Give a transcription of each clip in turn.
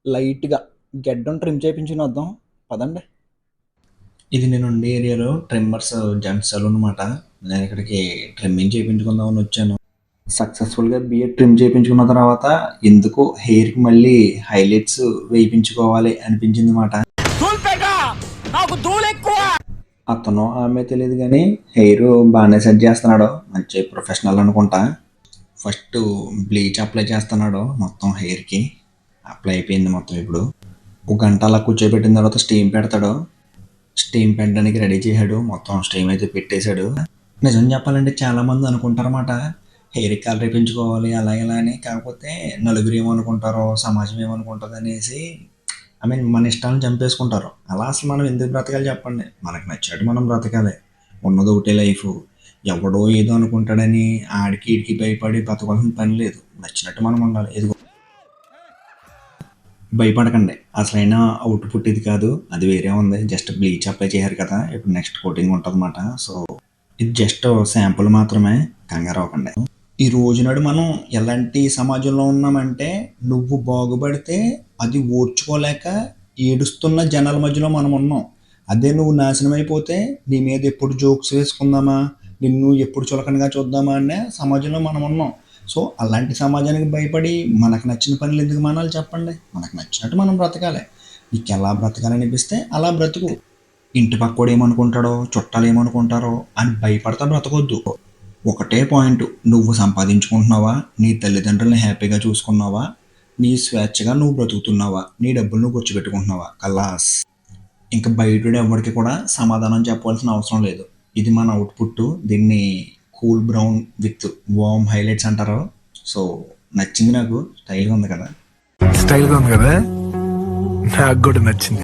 లైట్‌గా గెడ్డం ట్రిమ్ చేపించుకొని వద్దాం. పదండి. ఇది నేను ఉండే ఏరియాలో ట్రిమ్మర్స్ జెంట్స్ సలూన్ అనమాట. నేను ఇక్కడికి ట్రిమ్మింగ్ చేయించుకుందామని వచ్చాను. సక్సెస్‌ఫుల్‌గా బియర్డ్ ట్రిమ్ చేయించుకున్న తర్వాత ఎందుకో హెయిర్‌కి మళ్ళీ హైలైట్స్ వేయించుకోవాలి అనిపించింది మాట. అతనో ఆమె తెలీదు గానీ హెయిర్ బాగానే సెట్ చేస్తున్నాడు. మంచి ప్రొఫెషనల్ అనుకుంటా. ఫస్ట్ బ్లీచ్ అప్లై చేస్తున్నాడు మొత్తం హెయిర్‌కి. అప్లై అయిపోయింది మొత్తం ఇప్పుడు. ఒక గంట అలా కూర్చోబెట్టిన తర్వాత స్టీమ్ పెడతాడు. స్టీమ్ పెట్టడానికి రెడీ చేశాడు. మొత్తం స్టీమ్ అయితే పెట్టేశాడు. నిజం చెప్పాలంటే చాలామంది అనుకుంటారన్నమాట హెయిర్ కలర్ వేయించుకోవాలి అలా ఇలా అని. కాకపోతే నలుగురు ఏమనుకుంటారో, సమాజం ఏమనుకుంటుంది అనేసి మన ఇష్టాలను చంపేసుకుంటారు. అలా అసలు మనం ఎందుకు బ్రతకాలి చెప్పండి? మనకు నచ్చినట్టు మనం బ్రతకాలి. ఉన్నది ఒకటే లైఫ్. ఎవడో ఏదో అనుకుంటాడని ఆడికి ఈడికి భయపడి బతకాల్సిన పని లేదు. నచ్చినట్టు మనం ఉండాలి. ఇదిగో భయపడకండి. అసలైన అవుట్‌పుట్ ఇది కాదు. అది వేరే ఉంది. జస్ట్ బ్లీచ్ అప్లై చేశారు కదా! ఇప్పుడు నెక్స్ట్ కోటింగ్ ఉంటదన్నమాట. సో, ఇది జస్ట్ శాంపుల్ మాత్రమే. కంగారవ్వకండి. ఈ రోజునాడు మనం ఎలాంటి సమాజంలో ఉన్నామంటే, నువ్వు బాగుపడితే అది ఓర్చుకోలేక ఏడుస్తున్న జనాల మధ్యలో మనం ఉన్నాం. అదే నువ్వు నాశనం అయిపోతే నీ మీద ఎప్పుడు జోక్స్ వేసుకుందామా, నిన్ను ఎప్పుడు చులకనగా చూద్దామా అనే సమాజంలో మనం ఉన్నాం. సో, అలాంటి సమాజానికి భయపడి మనకు నచ్చిన పనులు ఎందుకు మానాలి చెప్పండి? మనకు నచ్చినట్టు మనం బ్రతకాలి. నీకెలా బ్రతకాలనిపిస్తే అలా బ్రతుకు. ఇంటి పక్కోడు ఏమనుకుంటాడో, చుట్టాలు ఏమనుకుంటారో అని భయపడతా బ్రతకొద్దు. ఒకటే పాయింట్, నువ్వు సంపాదించుకుంటున్నావా, నీ తల్లిదండ్రులని హ్యాపీగా చూసుకున్నావా, నీ స్వేచ్ఛగా నువ్వు బ్రతుకుతున్నావా, నీ డబ్బులు నువ్వు కూర్చోబెట్టుకుంటున్నావా, ఖలాస్. ఇంక బయటోడు ఎవరికి కూడా సమాధానం చెప్పాల్సిన అవసరం లేదు. ఇది మన అవుట్‌పుట్. దీన్ని cool brown with warm highlights అంటారు. సో, నచ్చింది నాకు. స్టైల్‌గా ఉంది కదా! స్టైల్గా ఉంది కదా, నాకు కూడా నచ్చింది.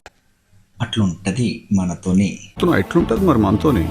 అట్లుంటది మనతోని. ఎట్లుంటది మరి మనతోని?